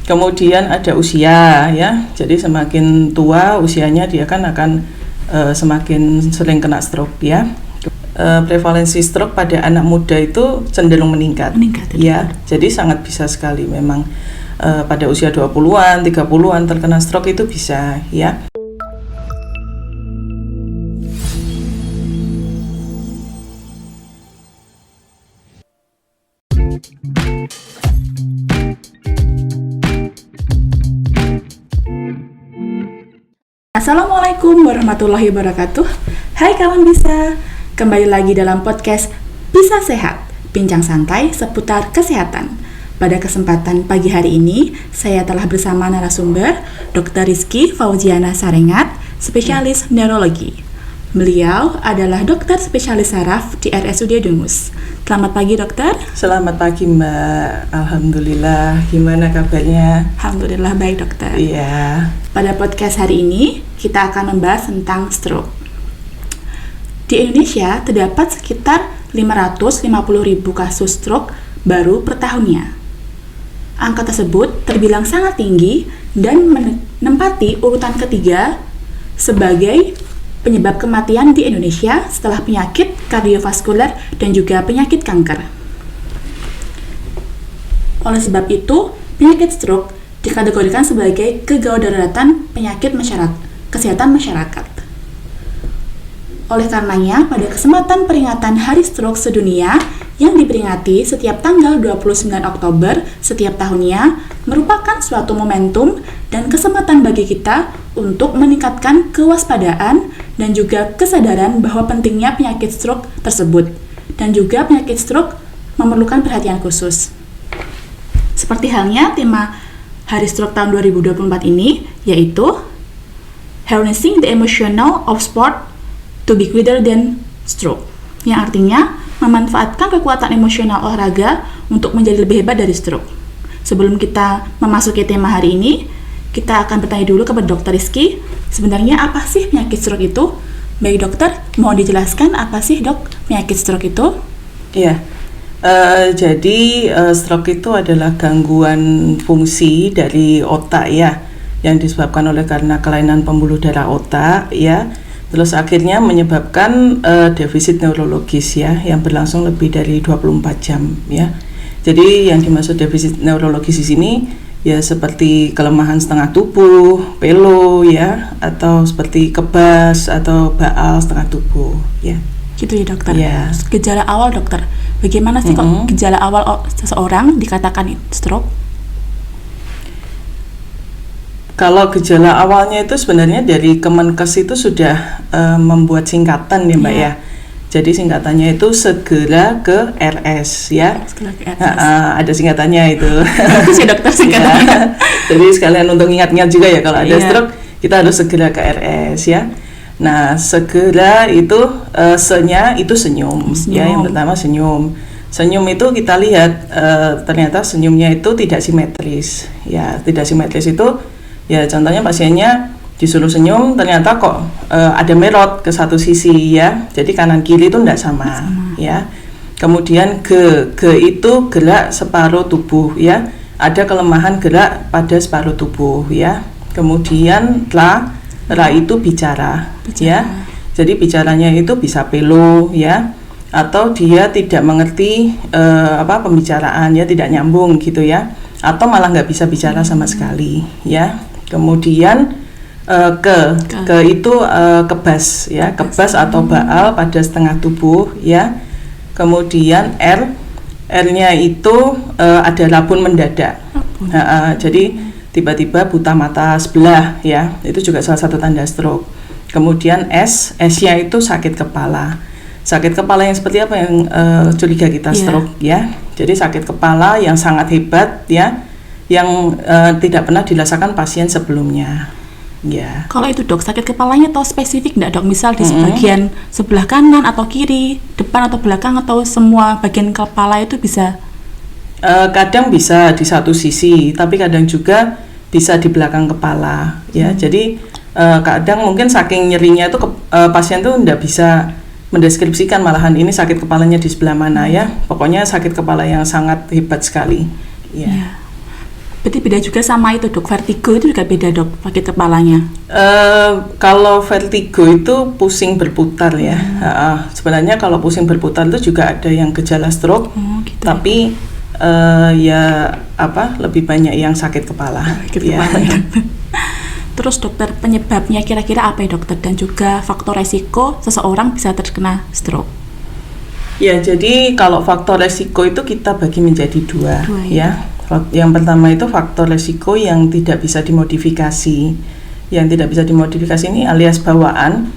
Kemudian ada usia ya. Jadi semakin tua usianya dia kan akan semakin sering kena stroke ya. Prevalensi stroke pada anak muda itu cenderung meningkat ya. Jadi sangat bisa sekali memang pada usia 20-an, 30-an terkena stroke itu bisa ya. Assalamualaikum warahmatullahi wabarakatuh. Hai kawan bisa, kembali lagi dalam podcast Bisa Sehat, bincang santai seputar kesehatan. Pada kesempatan pagi hari ini, saya telah bersama narasumber Dr. Rizky Fauziana Sarengat, spesialis neurologi. Beliau adalah dokter spesialis saraf di RSUD Dungus. Selamat pagi dokter. Selamat pagi Mbak, Alhamdulillah. Gimana kabarnya? Alhamdulillah baik dokter. Iya. Pada podcast hari ini, kita akan membahas tentang stroke. Di Indonesia, terdapat sekitar 550.000 kasus stroke baru per tahunnya. Angka tersebut terbilang sangat tinggi dan menempati urutan ketiga sebagai penyebab kematian di Indonesia setelah penyakit kardiovaskuler dan juga penyakit kanker. Oleh sebab itu, penyakit stroke dikategorikan sebagai kegawat daruratan penyakit kesehatan masyarakat. Oleh karenanya, pada kesempatan peringatan Hari Stroke Sedunia yang diperingati setiap tanggal 29 Oktober setiap tahunnya merupakan suatu momentum dan kesempatan bagi kita untuk meningkatkan kewaspadaan dan juga kesadaran bahwa pentingnya penyakit stroke tersebut dan juga penyakit stroke memerlukan perhatian khusus. Seperti halnya tema Hari Stroke tahun 2024 ini, yaitu Harnessing the Emotional of Sport to be Greater than Stroke, yang artinya memanfaatkan kekuatan emosional olahraga untuk menjadi lebih hebat dari stroke. Sebelum kita memasuki tema hari ini, kita akan bertanya dulu kepada Dr. Rizky, sebenarnya apa sih penyakit stroke itu? Baik dokter, mohon dijelaskan apa sih dok penyakit stroke itu? Iya. Jadi stroke itu adalah gangguan fungsi dari otak ya, yang disebabkan oleh karena kelainan pembuluh darah otak ya, terus akhirnya menyebabkan defisit neurologis ya, yang berlangsung lebih dari 24 jam ya. Jadi yang dimaksud defisit neurologis di sini ya seperti kelemahan setengah tubuh, pelo ya, atau seperti kebas atau baal setengah tubuh ya. Gitu ya dokter. Ya. Gejala awal dokter, bagaimana sih kok gejala awal seseorang dikatakan stroke? Kalau gejala awalnya itu sebenarnya dari Kemenkes itu sudah membuat singkatan ya Mbak ya. Jadi singkatannya itu segera ke RS ya. Segera ke RS. Ada singkatannya itu. Bagus ya dokter singkatannya. Ya. Jadi sekalian untuk ingat-ingat juga ya kalau ada stroke kita harus segera ke RS ya. Nah segera itu se-nya itu senyum ya, yang pertama senyum. Senyum itu kita lihat ternyata senyumnya itu tidak simetris ya. Tidak simetris itu ya, contohnya pasiennya disuruh senyum, ternyata kok ada merot ke satu sisi ya. Jadi kanan kiri itu tidak sama ya. Kemudian G itu gerak separuh tubuh ya. Ada kelemahan gerak pada separuh tubuh ya. Kemudian ra itu bicara ya. Jadi bicaranya itu bisa pelo ya, atau dia tidak mengerti pembicaraan ya, tidak nyambung gitu ya, atau malah nggak bisa bicara sama sekali ya. Kemudian ke itu kebas ya, kebas atau baal pada setengah tubuh ya. Kemudian R-nya itu ada rabun mendadak. Jadi tiba-tiba buta mata sebelah ya, itu juga salah satu tanda stroke. Kemudian S-nya itu sakit kepala. Sakit kepala yang seperti apa yang curiga kita stroke ya. Jadi sakit kepala yang sangat hebat ya, yang tidak pernah dirasakan pasien sebelumnya. Ya. Kalau itu dok, sakit kepalanya atau spesifik enggak dok? Misal di bagian sebelah kanan atau kiri, depan atau belakang, atau semua bagian kepala itu bisa? Kadang bisa di satu sisi, tapi kadang juga bisa di belakang kepala ya. Jadi kadang mungkin saking nyerinya itu pasien tuh tidak bisa mendeskripsikan malahan ini sakit kepalanya di sebelah mana ya. Pokoknya sakit kepala yang sangat hebat sekali ya. Berarti beda juga sama itu dok, vertigo itu juga beda dok, sakit kepalanya. Kalau vertigo itu pusing berputar ya. Sebenarnya kalau pusing berputar itu juga ada yang gejala stroke, Gitu. tapi lebih banyak yang sakit kepala. Sakit kepala ya. Terus dokter, penyebabnya kira-kira apa ya dokter, dan juga faktor resiko seseorang bisa terkena stroke? Ya, jadi kalau faktor resiko itu kita bagi menjadi dua ya. Yang pertama itu faktor resiko yang tidak bisa dimodifikasi. Yang tidak bisa dimodifikasi ini alias bawaan,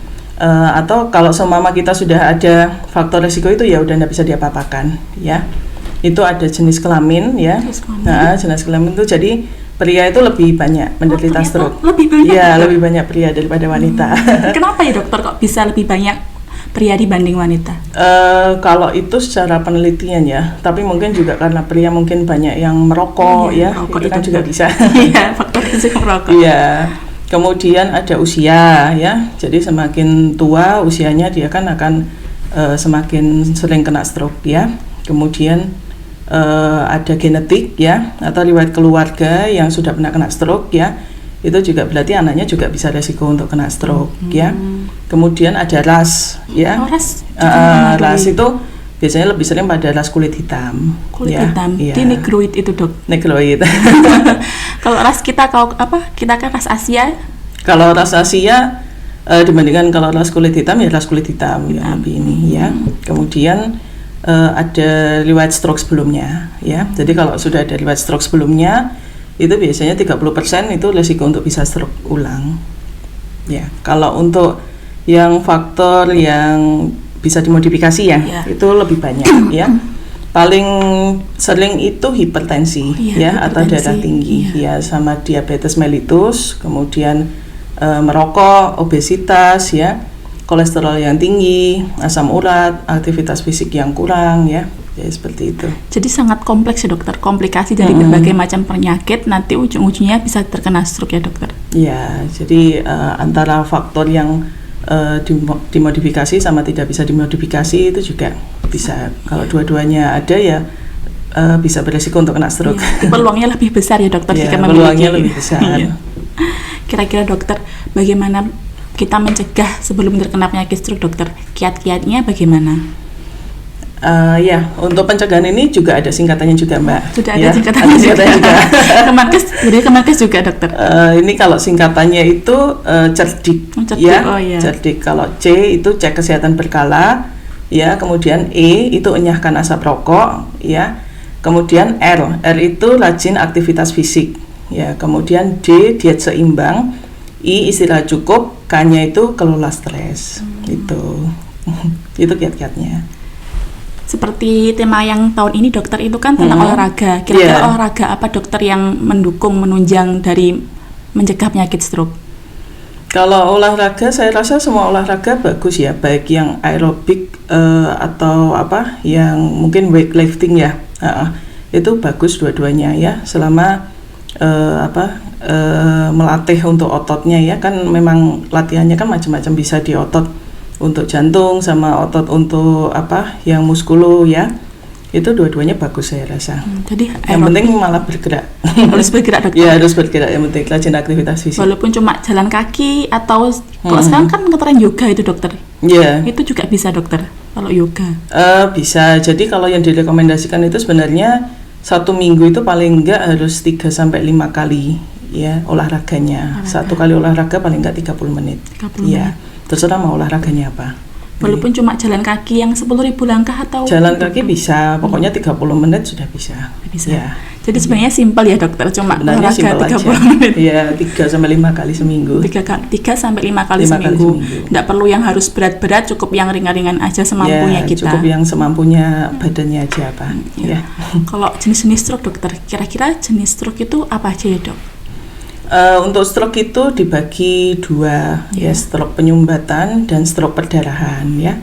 atau kalau seumpama kita sudah ada faktor resiko itu ya udah tidak bisa diapa-apakan ya. Itu ada jenis kelamin ya. Jenis kelamin itu jadi pria itu lebih banyak menderita stroke. Lebih banyak? Ya, lebih banyak pria daripada wanita. Kenapa ya dokter kok bisa lebih banyak pria dibanding wanita? Kalau itu secara penelitian ya, tapi mungkin juga karena pria mungkin banyak yang merokok merokok itu kan juga bisa. Iya, faktor risiko merokok. Iya. Kemudian ada usia ya, jadi semakin tua usianya dia kan akan semakin sering kena stroke ya. Kemudian ada genetik ya, atau riwayat keluarga yang sudah pernah kena stroke ya. Itu juga berarti anaknya juga bisa resiko untuk kena stroke ya. Kemudian ada ras ya. Ras itu biasanya lebih sering pada ras kulit hitam. Kulit ya, hitam. Ya. Di negroid itu dok. Negroid. Kalau ras kita kita kan ras Asia. Kalau ras Asia dibandingkan kalau ras kulit hitam ya ras kulit hitam ya lebih ini ya. Kemudian ada riwayat stroke sebelumnya ya. Jadi kalau sudah ada riwayat stroke sebelumnya itu biasanya 30% itu risiko untuk bisa stroke ulang. Ya, kalau untuk yang faktor yang bisa dimodifikasi ya, itu lebih banyak ya. Paling sering itu hipertensi atau darah tinggi ya, sama diabetes mellitus, kemudian merokok, obesitas ya, kolesterol yang tinggi, asam urat, aktivitas fisik yang kurang ya seperti itu. Jadi sangat kompleks ya dokter, komplikasi dari berbagai macam penyakit, nanti ujung-ujungnya bisa terkena stroke ya dokter. Ya, jadi antara faktor yang dimodifikasi sama tidak bisa dimodifikasi itu juga bisa. Kalau dua-duanya ada ya bisa beresiko untuk kena stroke. Ya, peluangnya lebih besar ya dokter jika memiliki. Peluangnya lebih besar. Kira-kira dokter, bagaimana kita mencegah sebelum terkena penyakit stroke dokter? Kiat-kiatnya bagaimana? Untuk pencegahan ini juga ada singkatannya juga Mbak. Sudah ada singkatannya juga. Kemenkes juga dokter. Ini kalau singkatannya itu cerdik ya. Cerdik. Kalau C itu cek kesehatan berkala ya. Kemudian E itu enyahkan asap rokok ya. Kemudian R itu rajin aktivitas fisik ya. Kemudian D diet seimbang. I istirahat cukup. K-nya itu kelola stres. Itu kiat-kiatnya. Seperti tema yang tahun ini dokter itu kan tentang olahraga. Kira-kira olahraga apa dokter yang mendukung, menunjang dari mencegah penyakit stroke? Kalau olahraga saya rasa semua olahraga bagus ya, baik yang aerobik atau yang mungkin weightlifting ya. Itu bagus dua-duanya ya, selama melatih untuk ototnya ya, kan memang latihannya kan macam-macam, bisa di otot untuk jantung sama otot untuk yang muskulu ya. Itu dua-duanya bagus saya rasa. Jadi yang penting malah bergerak. Harus bergerak dokter. Ya harus bergerak, yang penting rajin aktivitas fisik. Walaupun cuma jalan kaki atau kalau sekarang kan ngetren yoga itu dokter. Iya. Itu juga bisa dokter kalau yoga. Bisa. Jadi kalau yang direkomendasikan itu sebenarnya 1 minggu itu paling enggak harus 3-5 kali ya olahraganya. Satu kali olahraga paling enggak 30 menit. 30 menit. Terserah mau olahraganya apa. Walaupun cuma jalan kaki yang 10.000 langkah atau jalan kaki bisa, pokoknya 30 menit sudah bisa. Ya. Jadi sebenarnya simpel ya dokter, cuma olahraga 30 menit. Iya, 3-5 kali seminggu. 3-5 kali seminggu. Nggak perlu yang harus berat-berat, cukup yang ringan-ringan aja semampunya kita. Cukup yang semampunya badannya aja apa. Ya. Kalau jenis-jenis stroke dokter, kira-kira jenis stroke itu apa aja ya dok? Untuk stroke itu dibagi 2 ya, stroke penyumbatan dan stroke perdarahan ya.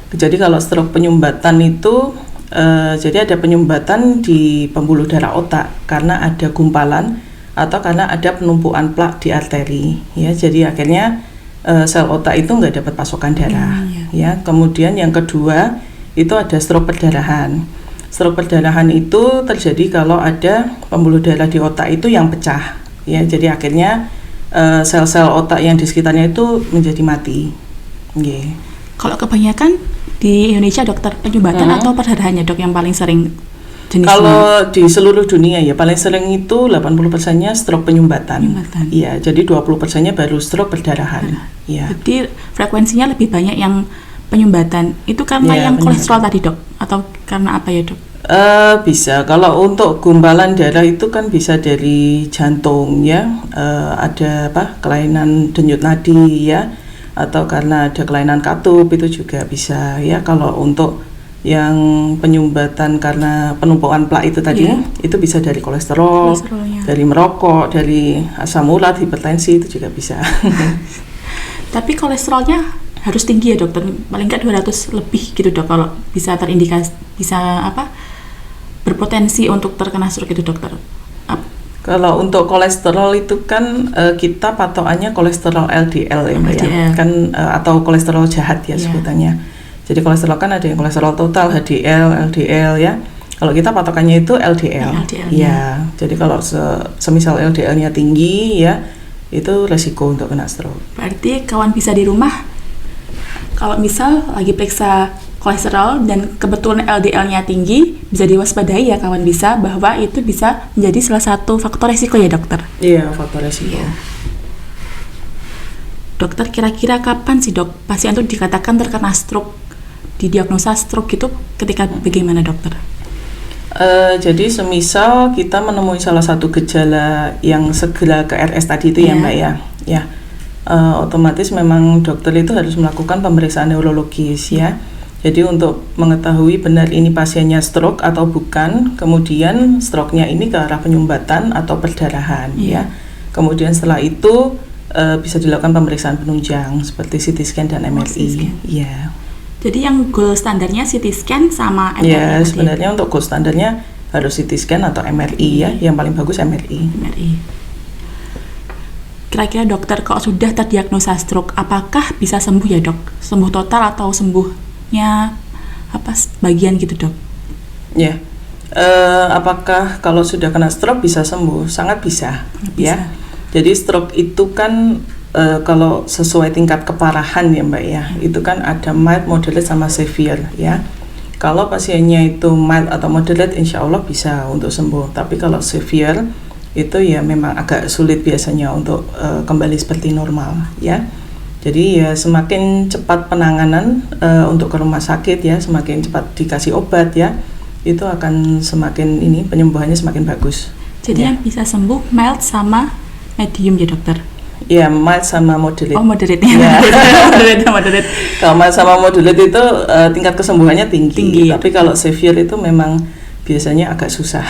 Jadi kalau stroke penyumbatan itu jadi ada penyumbatan di pembuluh darah otak karena ada gumpalan atau karena ada penumpukan plak di arteri ya. Jadi akhirnya sel otak itu nggak dapat pasokan darah ya. Kemudian yang kedua itu ada stroke perdarahan. Stroke perdarahan itu terjadi kalau ada pembuluh darah di otak itu yang pecah, ya. Jadi akhirnya sel-sel otak yang di sekitarnya itu menjadi mati. Yeah. Kalau kebanyakan di Indonesia dokter, penyumbatan atau perdarahannya dok yang paling sering jenisnya? Kalau di seluruh dunia ya paling sering itu 80%-nya stroke penyumbatan. Iya, jadi 20%-nya baru stroke perdarahan. Iya. Jadi frekuensinya lebih banyak yang penyumbatan. Itu karena yang kolesterol tadi dok, atau karena apa ya dok? Bisa. Kalau untuk gumpalan darah itu kan bisa dari jantung ya, ada kelainan denyut nadi ya, atau karena ada kelainan katup itu juga bisa ya. Kalau untuk yang penyumbatan karena penumpukan plak itu tadi, itu bisa dari kolesterol, dari merokok, dari asam urat, hipertensi itu juga bisa. Tapi kolesterolnya harus tinggi ya dokter, paling nggak 200 lebih gitu dok, kalau bisa terindikasi, bisa berpotensi untuk terkena stroke itu dokter. Kalau untuk kolesterol itu kan kita patokannya kolesterol LDL ya Mbak ya, kan atau kolesterol jahat ya sebutannya. Jadi kolesterol kan ada yang kolesterol total, HDL, LDL ya. Kalau kita patokannya itu LDL. Ya. Jadi kalau semisal LDL-nya tinggi ya, itu resiko untuk kena stroke. Berarti kawan bisa di rumah, kalau misal lagi periksa kolesterol dan kebetulan LDL-nya tinggi, bisa diwaspadai ya kawan bisa, bahwa itu bisa menjadi salah satu faktor resiko ya dokter? Iya, faktor resiko. Iya. Dokter, kira-kira kapan sih dok pasien itu dikatakan terkena stroke, didiagnosa stroke itu ketika bagaimana dokter? Jadi semisal kita menemui salah satu gejala yang segera ke RS tadi itu ya Mbak ya, otomatis memang dokter itu harus melakukan pemeriksaan neurologis ya. Jadi untuk mengetahui benar ini pasiennya stroke atau bukan, kemudian stroke-nya ini ke arah penyumbatan atau perdarahan ya. Kemudian setelah itu bisa dilakukan pemeriksaan penunjang seperti CT scan dan MRI. Ya. Jadi yang gold standarnya CT scan sama MRI? Ya, sebenarnya untuk gold standarnya harus CT scan atau MRI ya. Yang paling bagus MRI. Kira-kira dokter, kalau sudah terdiagnosa stroke, apakah bisa sembuh ya dok? Sembuh total atau sembuhnya bagian gitu dok? Ya, apakah kalau sudah kena stroke bisa sembuh? Sangat bisa. Ya. Jadi stroke itu kan kalau sesuai tingkat keparahan ya Mbak ya, itu kan ada mild, moderate sama severe ya. Kalau pasiennya itu mild atau moderate, insya Allah bisa untuk sembuh. Tapi kalau severe itu ya memang agak sulit biasanya untuk kembali seperti normal ya. Jadi ya semakin cepat penanganan untuk ke rumah sakit ya, semakin cepat dikasih obat ya, itu akan semakin penyembuhannya semakin bagus. Jadi yang bisa sembuh mild sama medium ya dokter? Ya, mild sama moderate. Oh, moderate ya. Moderate. Kalau mild sama moderate itu tingkat kesembuhannya tinggi. Tapi kalau severe itu memang biasanya agak susah.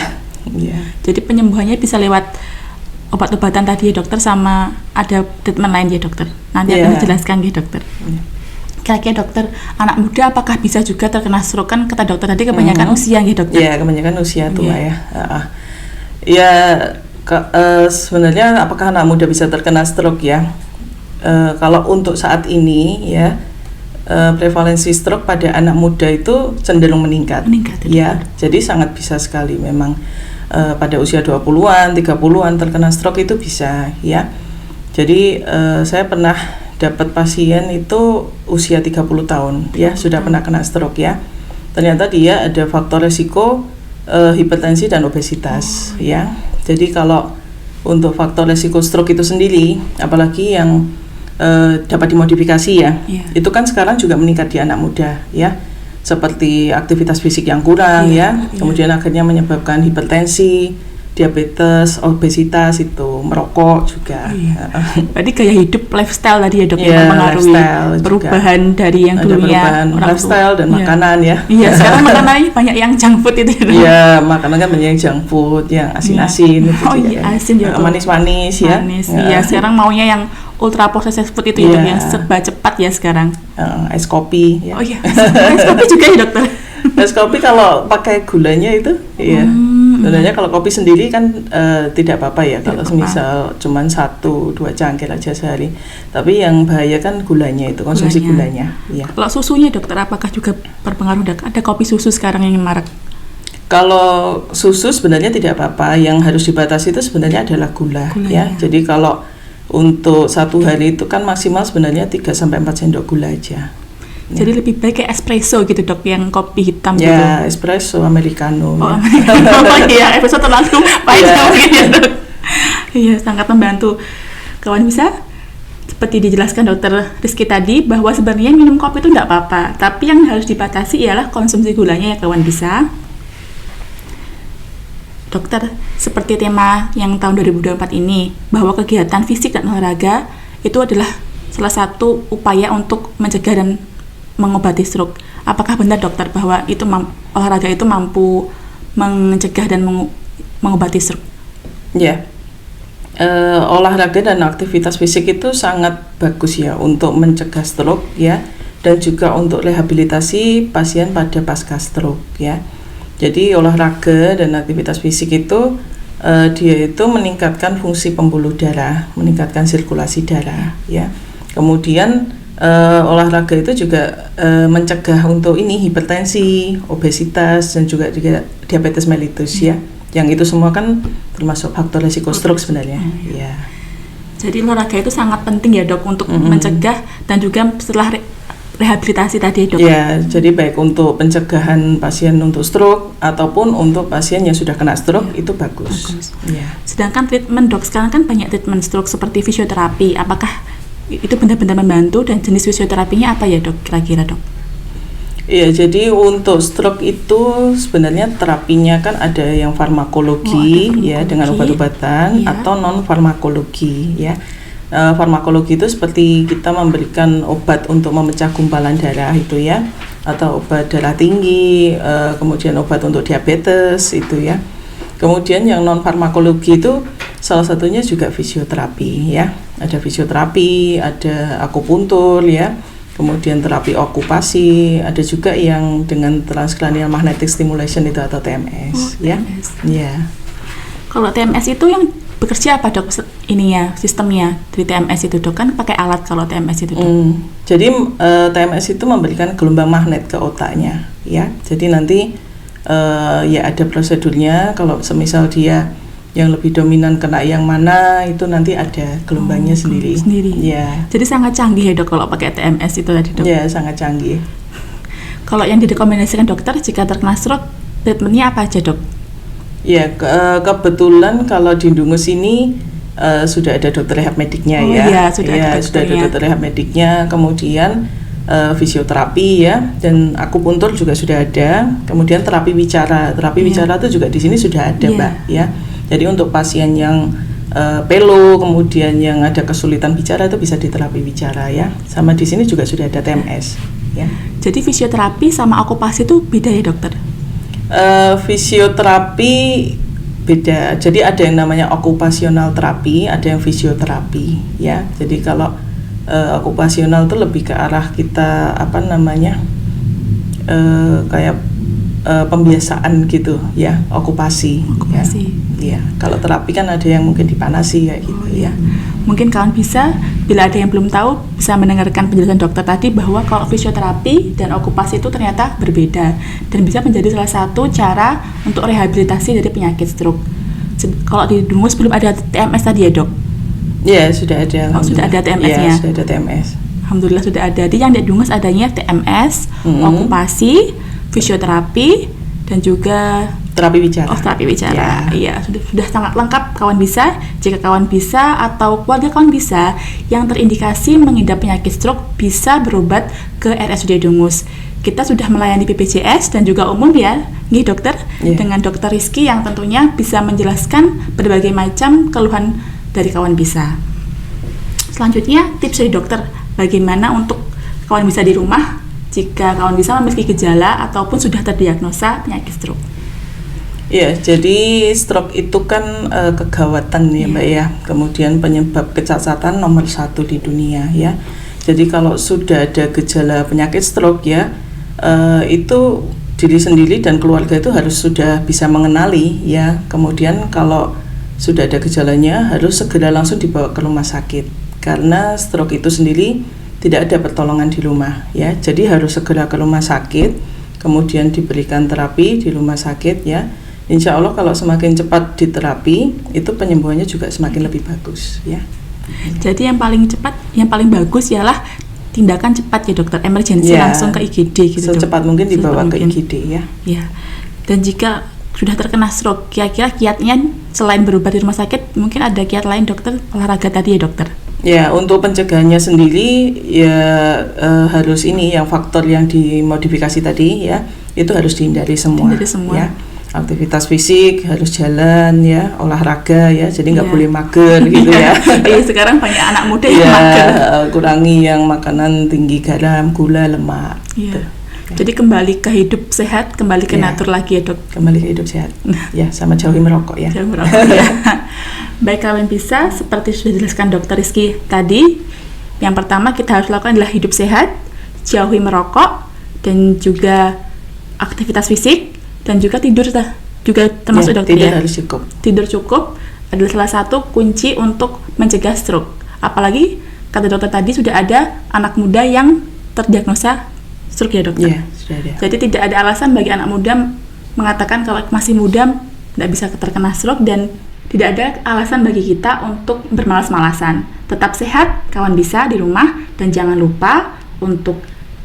Ya. Jadi penyembuhannya bisa lewat obat-obatan tadi ya dokter, sama ada treatment lain ya dokter. Nanti akan dijelaskan ya dokter. Kira-kira dokter, anak muda apakah bisa juga terkena stroke? Kan kata dokter tadi kebanyakan usia ya dokter. Ya, kebanyakan usia tua ya. Sebenarnya apakah anak muda bisa terkena stroke ya? Kalau untuk saat ini ya, prevalensi stroke pada anak muda itu cenderung meningkat ya. Jadi sangat bisa sekali memang pada usia 20-an, 30-an terkena stroke itu bisa ya. Jadi saya pernah dapat pasien itu usia 30 tahun ya, sudah pernah kena stroke ya. Ternyata dia ada faktor resiko hipertensi dan obesitas ya. Jadi kalau untuk faktor resiko stroke itu sendiri, apalagi yang dapat dimodifikasi ya, itu kan sekarang juga meningkat di anak muda ya, seperti aktivitas fisik yang kurang kemudian akhirnya menyebabkan hipertensi, diabetes, obesitas, itu merokok juga. Berarti gaya hidup, lifestyle tadi ya dok, yang mempengaruhi perubahan juga. Dari yang dulunya lifestyle dan makanan ya. Iya, sekarang makanannya banyak yang junk food itu. Iya, makanan kan banyak yang junk food, yang asin-asin. Asin ya. Manis-manis ya. Iya, sekarang maunya yang ultra processed food itu yang serba cepat ya sekarang. Es kopi. Ya. Oh iya, es kopi juga ya dokter. Es kopi kalau pakai gulanya itu, sebenarnya kalau kopi sendiri kan tidak apa-apa ya, kalau semisal cuman 1-2 cangkir aja sehari. Tapi yang bahaya kan gulanya itu, konsumsi gulanya. Ya. Kalau susunya dokter, apakah juga berpengaruh dok? Ada kopi susu sekarang yang marak? Kalau susu sebenarnya tidak apa-apa, yang harus dibatasi itu sebenarnya adalah gula ya. Jadi kalau untuk satu hari itu kan maksimal sebenarnya 3-4 sendok gula aja. Jadi lebih baik kayak espresso gitu dok, yang kopi hitam gitu. Ya, espresso, americano. Oh, iya, espresso terlalu pahit mungkin ya dok. Iya, sangat membantu. Kawan bisa, seperti dijelaskan dokter Rizky tadi, bahwa sebenarnya minum kopi itu tidak apa-apa, tapi yang harus dibatasi ialah konsumsi gulanya ya kawan bisa. Dokter, seperti tema yang tahun 2024 ini, bahwa kegiatan fisik dan olahraga itu adalah salah satu upaya untuk mencegah dan mengobati stroke. Apakah benar dokter bahwa itu olahraga itu mampu mencegah dan mengobati stroke? Ya, olahraga dan aktivitas fisik itu sangat bagus ya untuk mencegah stroke ya, dan juga untuk rehabilitasi pasien pada pasca stroke ya. Jadi olahraga dan aktivitas fisik itu dia itu meningkatkan fungsi pembuluh darah, meningkatkan sirkulasi darah ya. Kemudian olahraga itu juga mencegah untuk ini hipertensi, obesitas, dan juga diabetes mellitus ya. Yang itu semua kan termasuk faktor risiko stroke sebenarnya. Ya. Jadi olahraga itu sangat penting ya dok untuk mencegah dan juga setelah rehabilitasi tadi dok. Ya, jadi baik untuk pencegahan pasien untuk stroke ataupun untuk pasien yang sudah kena stroke itu bagus. Ya. Sedangkan treatment dok, sekarang kan banyak treatment stroke seperti fisioterapi. Apakah itu benar-benar membantu dan jenis fisioterapinya apa ya dok kira-kira dok? Iya, jadi untuk stroke itu sebenarnya terapinya kan ada yang farmakologi, ya dengan obat-obatan atau non farmakologi ya. Farmakologi itu seperti kita memberikan obat untuk memecah gumpalan darah itu ya, atau obat darah tinggi, kemudian obat untuk diabetes itu ya. Kemudian yang non farmakologi itu salah satunya juga fisioterapi ya. Ada fisioterapi, ada akupuntur ya. Kemudian terapi okupasi, ada juga yang dengan transcranial magnetic stimulation itu atau TMS ya. Ya. Kalau TMS itu yang bekerja apa dok ininya sistemnya dari TMS itu dok, kan pakai alat kalau TMS itu dok? Jadi TMS itu memberikan gelombang magnet ke otaknya ya. Jadi nanti ya ada prosedurnya, kalau semisal dia yang lebih dominan kena yang mana itu nanti ada gelombangnya sendiri. Ya. Jadi sangat canggih ya dok kalau pakai TMS itu tadi dok? Ya, sangat canggih. Kalau yang direkomendasikan dokter jika terkena stroke, treatmentnya apa aja dok? Ya, kebetulan kalau di Dungus ini sudah ada dokter rehab mediknya ya. Sudah ada dokter rehab mediknya. Kemudian fisioterapi ya, dan akupuntur juga sudah ada. Kemudian terapi bicara. Terapi bicara itu juga di sini sudah ada, Mbak ya. Jadi untuk pasien yang pelo, kemudian yang ada kesulitan bicara itu bisa diterapi bicara ya. Sama di sini juga sudah ada TMS ya. Jadi fisioterapi sama okupasi itu beda ya dokter? Fisioterapi beda. Jadi ada yang namanya okupasional terapi, ada yang fisioterapi ya. Jadi kalau okupasional itu lebih ke arah kita kayak pembiasaan gitu ya, okupasi. Ya. Kalau terapi kan ada yang mungkin dipanasi kayak gitu ya. Mungkin kawan bisa, bila ada yang belum tahu, bisa mendengarkan penjelasan dokter tadi bahwa kalau fisioterapi dan okupasi itu ternyata berbeda dan bisa menjadi salah satu cara untuk rehabilitasi dari penyakit stroke. Kalau di Dungus belum ada TMS tadi ya dok? Ya, sudah ada. Sudah ada TMS-nya? Ya, sudah ada TMS. Alhamdulillah sudah ada. Jadi yang di Dungus adanya TMS, okupasi, fisioterapi, dan juga terapi bicara. Terapi bicara. Iya, sudah sangat lengkap kawan bisa. Jika kawan bisa atau keluarga kawan bisa yang terindikasi mengidap penyakit stroke bisa berobat ke RSUD Dungus. Kita sudah melayani BPJS dan juga umum ya, nih dokter, dengan dokter Rizky yang tentunya bisa menjelaskan berbagai macam keluhan dari kawan bisa. Selanjutnya tips dari dokter bagaimana untuk kawan bisa di rumah jika kawan bisa memiliki gejala ataupun sudah terdiagnosa penyakit stroke. Ya, jadi stroke itu kan kegawatan ya Mbak ya, kemudian penyebab kecacatan nomor 1 di dunia ya. Jadi kalau sudah ada gejala penyakit stroke ya, itu diri sendiri dan keluarga itu harus sudah bisa mengenali ya. Kemudian kalau sudah ada gejalanya harus segera langsung dibawa ke rumah sakit, karena stroke itu sendiri tidak ada pertolongan di rumah ya. Jadi harus segera ke rumah sakit. kemudian diberikan terapi di rumah sakit ya. Insya Allah kalau semakin cepat diterapi, itu penyembuhannya juga semakin lebih bagus ya. Jadi yang paling cepat, yang paling bagus ialah tindakan cepat ya dokter, emergency langsung ke IGD gitu. Secepat mungkin dibawa ke IGD ya. Ya. Dan jika sudah terkena stroke, kira-kira kiatnya selain berobat di rumah sakit, mungkin ada kiat lain dokter, olahraga tadi ya dokter? Ya, untuk pencegahannya sendiri ya harus ini yang faktor yang dimodifikasi tadi ya, itu harus dihindari semua. Ya. Aktivitas fisik harus jalan ya, olahraga ya, jadi nggak boleh mager gitu ya. Iya, sekarang banyak anak muda yang mager. Kurangi yang makanan tinggi garam, gula, lemak. Iya. Jadi kembali ke hidup sehat, kembali ke natur lagi ya dok. Kembali ke hidup sehat. Ya, sama jauhi merokok ya. Jauhi merokok ya. Baik kawan bisa, seperti sudah dijelaskan Dokter Rizky tadi, yang pertama kita harus lakukan adalah hidup sehat, jauhi merokok, dan juga aktivitas fisik, dan juga tidur juga termasuk dokter tidur ya. Harus cukup. Tidur cukup adalah salah satu kunci untuk mencegah stroke. Apalagi kata dokter tadi sudah ada anak muda yang terdiagnosa stroke ya dokter. Iya, sudah ada. Jadi tidak ada alasan bagi anak muda mengatakan kalau masih muda tidak bisa terkena stroke, dan tidak ada alasan bagi kita untuk bermalas-malasan. Tetap sehat kawan bisa di rumah, dan jangan lupa untuk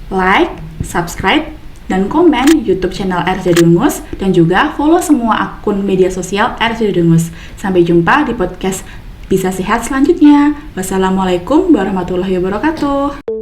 like, subscribe, dan komen YouTube channel RCD Dungus, dan juga follow semua akun media sosial RCD Dungus. Sampai jumpa di podcast Bisa Sehat selanjutnya. Wassalamualaikum warahmatullahi wabarakatuh.